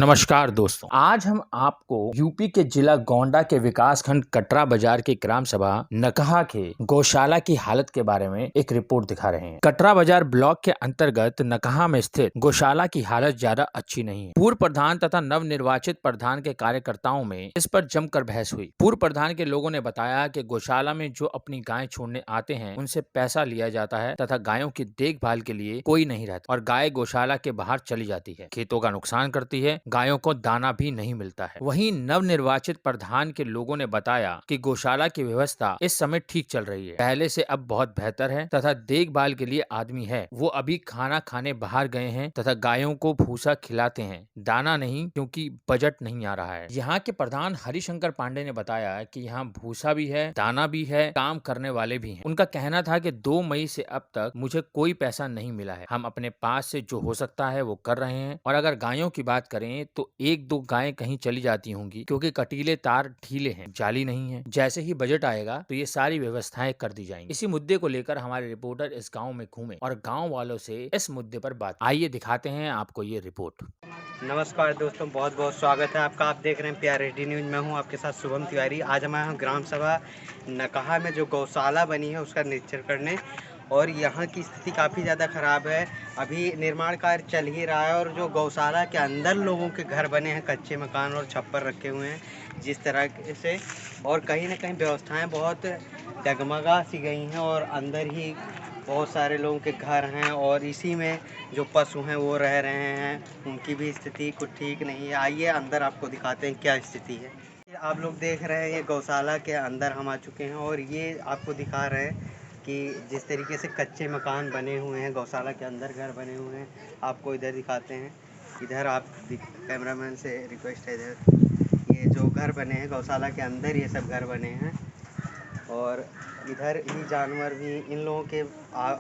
नमस्कार दोस्तों, आज हम आपको यूपी के जिला गोंडा के विकासखंड कटरा बाजार की ग्राम सभा नकहा के गौशाला की हालत के बारे में एक रिपोर्ट दिखा रहे हैं। कटरा बाजार ब्लॉक के अंतर्गत नकहा में स्थित गौशाला की हालत ज्यादा अच्छी नहीं है। पूर्व प्रधान तथा नव निर्वाचित प्रधान के कार्यकर्ताओं में इस पर जमकर बहस हुई। पूर्व प्रधान के लोगों ने बताया कि गौशाला में जो अपनी गाय छोड़ने आते हैं उनसे पैसा लिया जाता है तथा गायों की देखभाल के लिए कोई नहीं रहता और गाय गौशाला के बाहर चली जाती है, खेतों का नुकसान करती है, गायों को दाना भी नहीं मिलता है। वहीं नवनिर्वाचित प्रधान के लोगों ने बताया कि गौशाला की व्यवस्था इस समय ठीक चल रही है, पहले से अब बहुत बेहतर है तथा देखभाल के लिए आदमी है, वो अभी खाना खाने बाहर गए हैं तथा गायों को भूसा खिलाते हैं, दाना नहीं, क्योंकि बजट नहीं आ रहा है। यहाँ के प्रधान हरिशंकर पांडे ने बताया कि यहाँ भूसा भी है, दाना भी है, काम करने वाले भी हैं। उनका कहना था कि 2 मई से अब तक मुझे कोई पैसा नहीं मिला है, हम अपने पास से जो हो सकता है वो कर रहे हैं। और अगर गायों की बात करें तो 1-2 गायें कहीं चली जाती होंगी, क्योंकि कटीले तार ढीले हैं, जाली नहीं है। जैसे ही बजट आएगा तो ये सारी व्यवस्थाएं कर दी जाएंगी। इसी मुद्दे को लेकर हमारे रिपोर्टर इस गांव में घूमे और गांव वालों से इस मुद्दे पर बात। आइए दिखाते हैं आपको ये रिपोर्ट। नमस्कार दोस्तों, बहुत बहुत स्वागत है आपका। आप देख रहे हैं PRSD न्यूज़। मैं हूं आपके साथ शुभम तिवारी। आज हम आए हैं ग्राम सभा नकहा में जो गौशाला बनी है उसका निरीक्षण करने, और यहाँ की स्थिति काफ़ी ज़्यादा ख़राब है। अभी निर्माण कार्य चल ही रहा है और जो गौशाला के अंदर लोगों के घर बने हैं, कच्चे मकान और छप्पर रखे हुए हैं जिस तरह से, और कहीं ना कहीं व्यवस्थाएँ बहुत डगमगा सी गई हैं और अंदर ही बहुत सारे लोगों के घर हैं और इसी में जो पशु हैं वो रह रहे हैं, उनकी भी स्थिति कुछ ठीक नहीं है। आइए अंदर आपको दिखाते हैं क्या स्थिति है। आप लोग देख रहे हैं ये गौशाला के अंदर हम आ चुके हैं और ये आपको दिखा रहे हैं कि जिस तरीके से कच्चे मकान बने हुए हैं, गौशाला के अंदर घर बने हुए हैं। आपको इधर दिखाते हैं, इधर आप कैमरामैन से रिक्वेस्ट है, इधर ये जो घर बने हैं गौशाला के अंदर ये सब घर बने हैं और इधर ही जानवर भी, इन लोगों के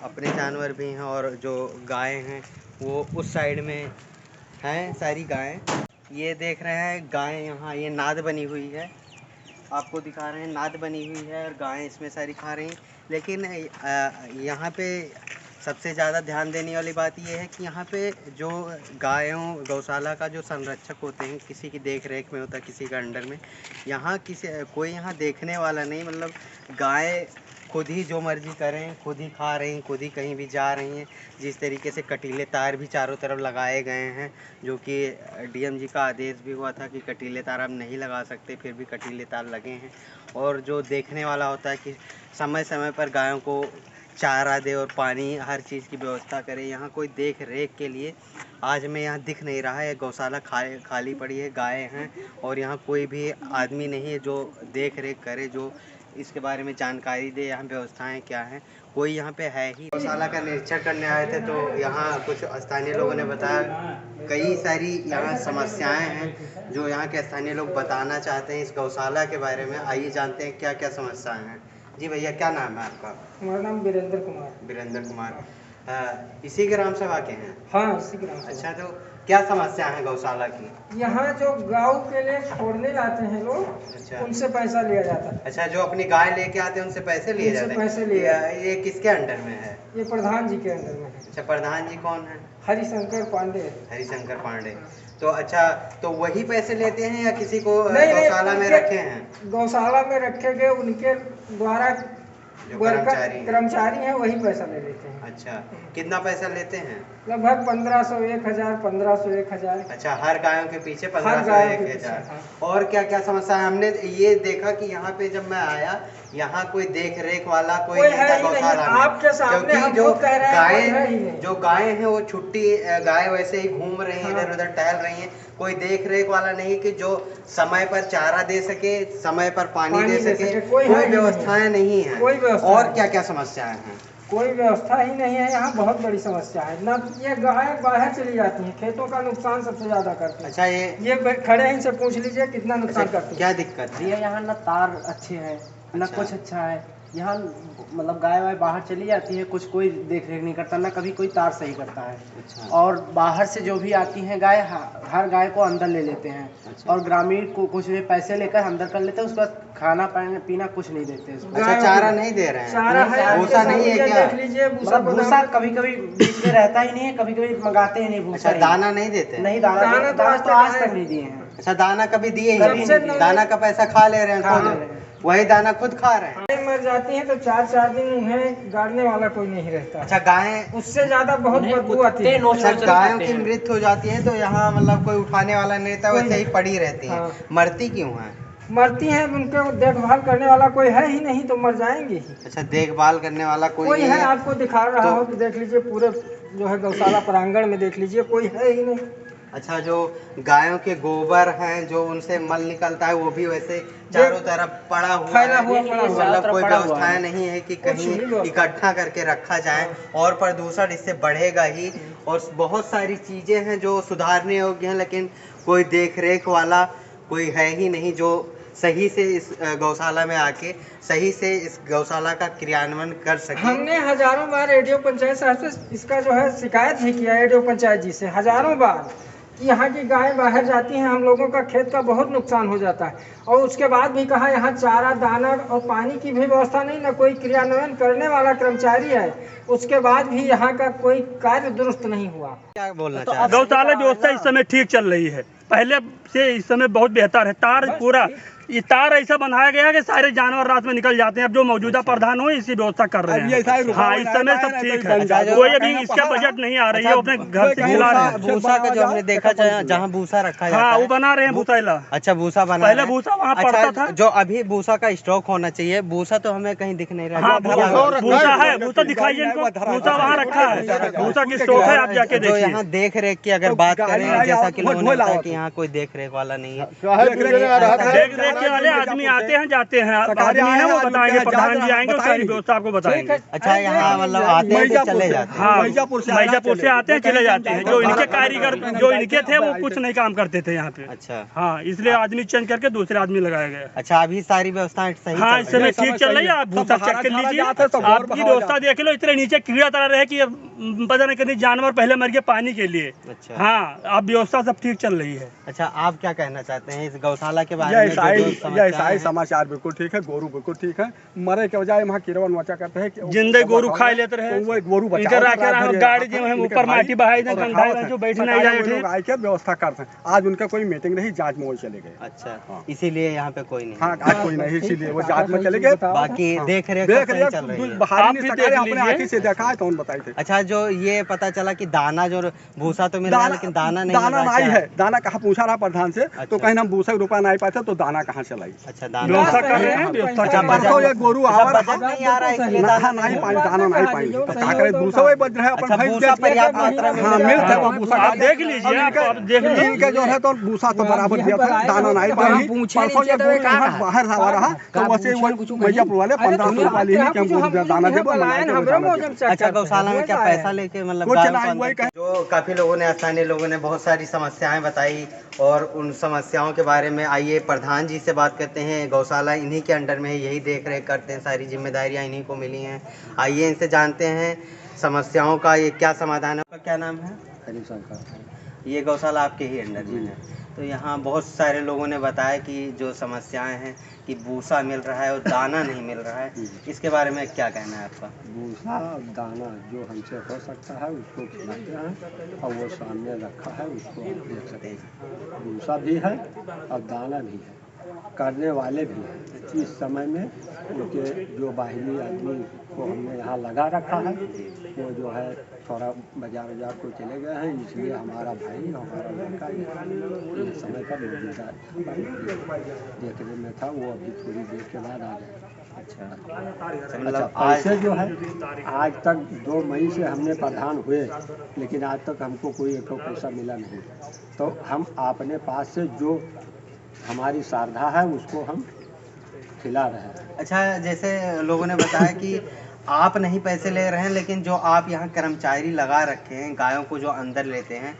अपने जानवर भी हैं और जो गाय हैं वो उस साइड में हैं सारी गायें। ये देख रहे हैं गायें, यहाँ ये नाद बनी हुई है, आपको दिखा रहे हैं नाद बनी हुई है और गायें इसमें सारी खा रही हैं। लेकिन यहाँ पे सबसे ज़्यादा ध्यान देने वाली बात यह है कि यहाँ पे जो गायों गौशाला का जो संरक्षक होते हैं, किसी की देख रेख में होता है, किसी का अंडर में, यहाँ कोई यहाँ देखने वाला नहीं। मतलब गाय खुद ही जो मर्जी करें, खुद ही खा रही हैं, खुद ही कहीं भी जा रही हैं। जिस तरीके से कटीले तार भी चारों तरफ लगाए गए हैं, जो कि DM जी का आदेश भी हुआ था कि कटीले तार आप नहीं लगा सकते, फिर भी कटीले तार लगे हैं। और जो देखने वाला होता है कि समय समय पर गायों को चारा दे और पानी, हर चीज़ की व्यवस्था करे, यहाँ कोई देख रेख के लिए आज में यहाँ दिख नहीं रहा है। गौशाला खाली पड़ी है, गायें हैं और यहाँ कोई भी आदमी नहीं है जो देख रेख करे, जो इसके बारे में जानकारी दे, यहाँ व्यवस्थाएं क्या हैं, कोई यहाँ पे है ही। गौशाला का निरीक्षण करने आए थे तो यहाँ कुछ स्थानीय लोगों ने बताया कई सारी यहाँ समस्याएं हैं जो यहाँ के स्थानीय लोग बताना चाहते हैं इस गौशाला के बारे में। आइए जानते हैं क्या क्या समस्याएं हैं। जी भैया, क्या नाम है आपका? हमारा नाम वीरेंद्र कुमार। वीरेंद्र कुमार, इसी ग्राम सभा के हैं? हाँ, इसी ग्राम सभा। अच्छा, तो क्या समस्या है गौशाला की? यहाँ जो गाँव के लिए छोड़ने जाते हैं लोग, अच्छा, उनसे पैसा लिया जाता है। अच्छा, जो अपनी गाय लेके आते हैं उनसे पैसे लिए जाते हैं? पैसे लिए। ये किसके अंडर में है? ये प्रधान जी के अंडर में है। अच्छा, प्रधान जी कौन है? हरिशंकर पांडे। हरिशंकर पांडे। तो अच्छा, तो वही पैसे लेते हैं या किसी को नहीं, गौशाला में रखे हैं? गौशाला में रखे गए उनके द्वारा जो कर्मचारी हैं वही पैसा ले लेते हैं। अच्छा, कितना पैसा लेते हैं? लगभग 1500, 1000, 1500, 1000। अच्छा, हर गायों के पीछे 1500, 1000। और क्या क्या समस्या है? हमने ये देखा कि यहाँ पे जब मैं आया, यहाँ कोई देख रेख वाला कोई नहीं था गौशाला में। आपके सामने हम जो कह रहे हैं जो गायें हैं वो छुट्टी गाय वैसे ही घूम रही हैं, इधर उधर टहल रही हैं, कोई देख रेख वाला नहीं कि जो समय पर चारा दे सके, समय पर पानी दे सके, कोई व्यवस्थाएं नहीं है। और क्या क्या समस्याएं हैं? कोई व्यवस्था ही नहीं है यहाँ, बहुत बड़ी समस्या है ना। ये गाय बाहर चली जाती हैं, खेतों का नुकसान सबसे ज्यादा करती है। अच्छा, ये खड़े हैं, इनसे पूछ लीजिए कितना नुकसान करती है। क्या दिक्कत है? यहाँ ना तार अच्छे हैं, ना कुछ अच्छा है, यहाँ मतलब गाय वाय बाहर चली जाती है, कुछ कोई देख रेख नहीं करता, ना कभी कोई तार सही करता है। अच्छा। और बाहर से जो भी आती हैं गाय, हर गाय को अंदर ले लेते हैं। अच्छा। और ग्रामीण को कुछ भी पैसे लेकर अंदर कर लेते हैं, उसका खाना पीना कुछ नहीं देते उसको। अच्छा, चारा नहीं दे रहे हैं? चारा है, भूसा नहीं है क्या? देख लीजिए मतलब भूसा कभी कभी बीच में रहता ही नहीं है, कभी कभी मंगाते ही नहीं भूसा। अच्छा, दाना नहीं देते? नहीं, दाना तो आज तक नहीं दिए हैं। अच्छा, दाना कभी दिए ही कभी नहीं? नहीं। दाना का पैसा खा ले रहे हैं खा खुद? ले रहे हैं। वही दाना खुद खा रहे हैं? गाय मर जाती है तो 4-4 दिन उन्हें गाड़ने वाला कोई नहीं रहता। अच्छा, गाय उससे ज्यादा बहुत बदबू आती है। अच्छा, गायों की मृत्यु हो जाती है तो यहाँ मतलब कोई उठाने वाला नहीं रहता, वैसे ही पड़ी रहती है। हाँ। मरती क्यों है? मरती हैं, उनके देखभाल करने वाला कोई है ही नहीं तो मर जाएंगे ही। अच्छा, देखभाल करने वाला कोई कोई नहीं है, आपको दिखा रहा तो- हो कि देख लीजिए, पूरे जो है गौशाला प्रांगण में देख लीजिए, कोई है ही नहीं। अच्छा, जो गायों के गोबर हैं, जो उनसे मल निकलता है, वो भी वैसे चारों तरफ पड़ा हुआ फैला है। हुआ पड़ा हुआ, मतलब कोई पड़ा हुआ व्यवस्थाएं है। नहीं है कि कुछ नहीं कहीं व्यवस्था। इकट्ठा करके रखा जाए, और प्रदूषण इससे बढ़ेगा ही। और बहुत सारी चीजें हैं जो सुधारने योग्य हैं, लेकिन कोई देख रेख वाला कोई है ही नहीं जो सही से इस गौशाला में आके सही से इस गौशाला का क्रियान्वयन कर सके। हमने हजारों बार रेडियो पंचायत साहब से इसका जो है शिकायत भी किया, रेडियो पंचायत जी से हजारों बार, कि यहाँ की गाय बाहर जाती हैं, हम लोगों का खेत का बहुत नुकसान हो जाता है। और उसके बाद भी कहा यहाँ चारा दाना और पानी की भी व्यवस्था नहीं, ना कोई क्रियान्वयन करने वाला कर्मचारी है। उसके बाद भी यहाँ का कोई कार्य दुरुस्त नहीं हुआ। क्या बोलना चाहते हैं? गौशाला व्यवस्था इस समय ठीक चल रही है, पहले से इस समय बहुत बेहतर है। तार पूरा ये तार ऐसा बनाया गया है कि सारे जानवर रात में निकल जाते हैं। अब जो मौजूदा प्रधान हो इसी व्यवस्था कर रहे हैं। हाँ, इस समय सब ठीक है, कोई अभी इसका बजट नहीं आ रही है, अपने घर से खिला रहे हैं। भूसा का जो हमने देखा जहाँ भूसा रखा जाता हाँ, है, वो बना रहे हैं भूसा। अच्छा, भूसा बना पहले है। भूसा वहाँ अच्छा, पड़ता था। जो अभी भूसा का स्टॉक होना चाहिए, भूसा तो हमें कहीं दिख नहीं रहा। हाँ, भूसा है, भूसा दिखाइए इनको, भूसा वहाँ रखा है, भूसा की स्टॉक है, आप जाके जो देखिए। यहाँ देख रेख की अगर बात करें, जैसा कि लोगों ने बताया कि यहाँ कोई देख रेख वाला नहीं है। देख रेख के वाले आदमी आते हैं जाते हैं, आदमी है वो बताएंगे, प्रधान जी आएंगे, सारी व्यवस्था आपको बताएंगे। अच्छा, यहाँ मतलब आते हैं तो चले जाते हैं? हाँ, मिर्जापुर से आते हैं, चले जाते हैं। जो इनके कारीगर जो इनके थे वो कुछ नहीं काम करते थे यहाँ पे। अच्छा। हाँ, इसलिए आदमी चेंज करके दूसरे आदमी लगाया गया। अच्छा, अभी सारी व्यवस्थाएं सही हाँ, चल इस रही समय ठीक चल रही है। आप भूसा चेक कर लीजिए, आपकी व्यवस्था देख लो। इतने नीचे कीड़ा तरह रहे कि पता नहीं कितने जानवर पहले मर गए पानी के लिए। अच्छा। हाँ, अब व्यवस्था सब ठीक चल रही है। अच्छा, आप क्या कहना चाहते हैं इस गौशाला के बारे में? ये सारे समाचार बिल्कुल ठीक है, गोरू बिल्कुल ठीक है। मरे के बजाय वहाँ किरवन मचा करते हैं, जिंदे गोरू खाए लेते रहे, वो गोरू इनके रखे गाड़ी जो है ऊपर माटी बहाई ना गंधाई जो बैठ नहीं जाए थे। आए के व्यवस्था करते हैं। आज उनका कोई मीटिंग नहीं, जांच में वो चले गए। अच्छा, हाँ। इसीलिए यहाँ पे कोई नहीं। हाँ, आज कोई नहीं, इसीलिए वो जांच में चले गए। बाकी देख रेख देख सही चल रही है। बाहर सरकार अपने आँखी से देखा है, कौन बताई थे। अच्छा, जो ये पता चला कि दाना जो भूसा तो मिल रहा है, लेकिन दाना नहीं मिल दाना रहा नहीं है। दाना कहाँ पूछा रहा प्रधान से, अच्छा। तो कहीं हम भूसा रुपया नहीं पाते तो दाना कहाँ से लाई। अच्छा, दाना व्यवस्था कर रहे हैं, व्यवस्था कर रहे हैं। परसों ये गोरू आवर बजट नहीं आ रहा है, इसलिए दाना नहीं पाई, दाना नहीं पाई, तो क्या करे, भूसा वही बज रहा है। अच्छा, अपन भूसा पर्याप्त मात्रा में हाँ, मिलता है वो भूसा। आप देख लीजिए, आप देख लीजिए। इनके जो है तो भूसा तो बराबर दिया था, दाना नहीं पाई। परसों ये गोरू यहाँ बाहर हवा रहा तो वैसे मिर्जापुर वाले 1500 रुपया लिए कि हम गोरू दाना देबो। अच्छा, गौशाला में क्या पैसा लेके मतलब कुछ गायों नहीं, को वही अंदर- जो काफी लोगों ने, स्थानीय लोगों ने बहुत सारी समस्याएं बताई, और उन समस्याओं के बारे में आइए प्रधान जी से बात करते हैं। गौशाला इन्हीं के अंडर में है, यही देख रेख करते हैं, सारी जिम्मेदारियां इन्हीं को मिली हैं। आइए इनसे जानते हैं समस्याओं का ये क्या समाधान है। आपका क्या नाम है? ये गौशाला आपके ही अंडर में है। तो यहाँ बहुत सारे लोगों ने बताया कि जो समस्याएं हैं कि भूसा मिल रहा है और दाना नहीं मिल रहा है, इसके बारे में क्या कहना है आपका? भूसा दाना जो हमसे हो सकता है उसको खिलाते हैं, और वो सामने रखा है, उसको आप देख सकते हैं। भूसा भी है और दाना भी है, करने वाले भी हैं। इस समय में उनके जो बाहरी आदमी को हमने यहाँ लगा रखा है, वो जो है थोड़ा बाजार को चले गए हैं, इसलिए हमारा भाई, हमारा लड़का ये समय पर मौजूदा देखने में था, वो अभी थोड़ी देर के बाद आ गया। अच्छा, अच्छा, मतलब आज पैसे जो है आज तक 2 मई से हमने प्रधान हुए, लेकिन आज तक हमको कोई एक पैसा मिला नहीं। तो हम अपने पास से जो हमारी श्रद्धा है उसको हम खिला रहे हैं। अच्छा, जैसे लोगों ने बताया कि आप नहीं पैसे ले रहे हैं, लेकिन जो आप यहाँ कर्मचारी लगा रखे हैं गायों को जो अंदर लेते हैं,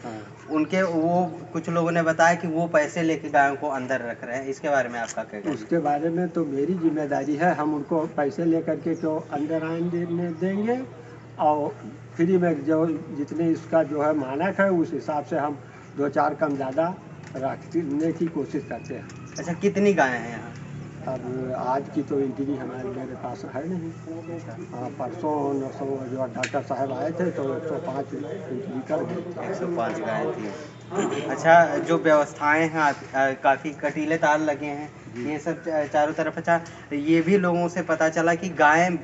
उनके वो कुछ लोगों ने बताया कि वो पैसे लेके गायों को अंदर रख रहे हैं। इसके बारे में आपका क्या कहना है? उसके बारे में तो मेरी जिम्मेदारी है, हम उनको पैसे लेकर के क्यों अंदर आने देंगे, और फ्री में जो जितने इसका जो है मानक है उस हिसाब से हम 2-4 कम ज़्यादा रखने की कोशिश करते हैं। अच्छा, कितनी गायें हैं यहाँ? अब आज की तो एंट्री मेरे पास है नहीं। परसों जो डॉक्टर साहब आए थे तो 105 एंट्री कर गए। 105 गायें थी। अच्छा, जो व्यवस्थाएं हैं काफ़ी कटीले तार लगे हैं, ये सब चारों तरफ। अच्छा, ये भी लोगों से पता चला कि गायें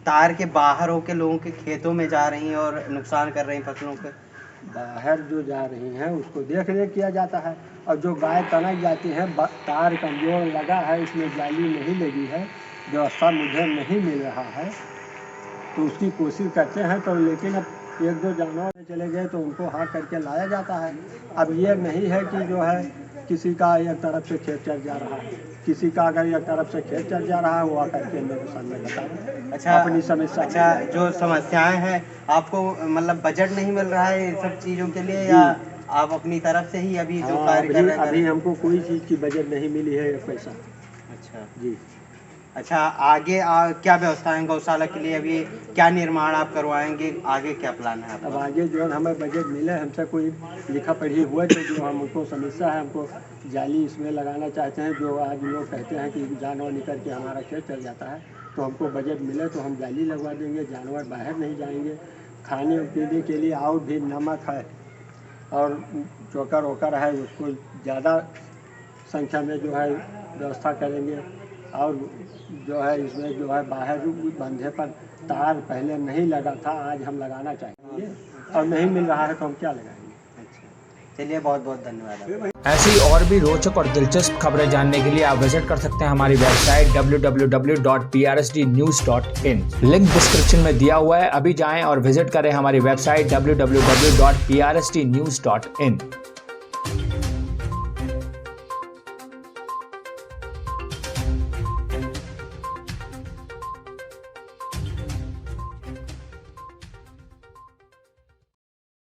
तार के बाहर होके लोगों के खेतों में जा रही हैं और नुकसान कर रही हैं फसलों के। बाहर जो जा रही हैं उसको देख रेख किया जाता है, और जो गाय तनक जाती हैं तार कमज़ोर लगा है, इसमें जाली नहीं लगी है, व्यवस्था मुझे नहीं मिल रहा है, तो उसकी कोशिश करते हैं। तो लेकिन अब 1-2 जानवर चले गए तो उनको हाँ करके लाया जाता है। अब ये नहीं है कि जो है किसी का एक तरफ से खेत चल जा रहा है, किसी का अगर एक तरफ से खेत चल जा रहा है वो आकर के मेरे सामने बता दें। अच्छा, अपनी समस्या। अच्छा, जो समस्याएं हैं आपको मतलब बजट नहीं मिल रहा है इन सब चीज़ों के लिए, या आप अपनी तरफ से ही अभी जो कार्य कर रहे हैं? अभी हमको कोई चीज़ की बजट नहीं मिली है, एक पैसा। अच्छा जी। अच्छा, आगे क्या व्यवस्था है गौशाला के लिए? अभी क्या निर्माण आप करवाएंगे? आगे क्या प्लान है आपका? अब आगे जो हमें बजट मिले, हमसे कोई लिखा पढ़ी हुआ तो जो हमको समस्या है, हमको जाली इसमें लगाना चाहते हैं। जो आज लोग कहते हैं कि जानवर निकल के हमारा खेत चल जाता है, तो हमको बजट मिले तो हम जाली लगवा देंगे, जानवर बाहर नहीं जाएंगे। खाने पीने के लिए और भी नमक है और चोकर वोकर है, उसको ज़्यादा संख्या में जो है व्यवस्था करेंगे। और जो है इसमें जो है बाहर बंधे पर तार पहले नहीं लगा था, आज हम लगाना चाहेंगे, और नहीं मिल रहा है तो हम क्या लगाएंगे। अच्छा, चलिए, बहुत बहुत धन्यवाद। ऐसी और भी रोचक और दिलचस्प खबरें जानने के लिए आप विजिट कर सकते हैं हमारी वेबसाइट www.prsdnews.in। लिंक डिस्क्रिप्शन में दिया हुआ है, अभी जाएं और विजिट करें हमारी वेबसाइट www.prsdnews.in।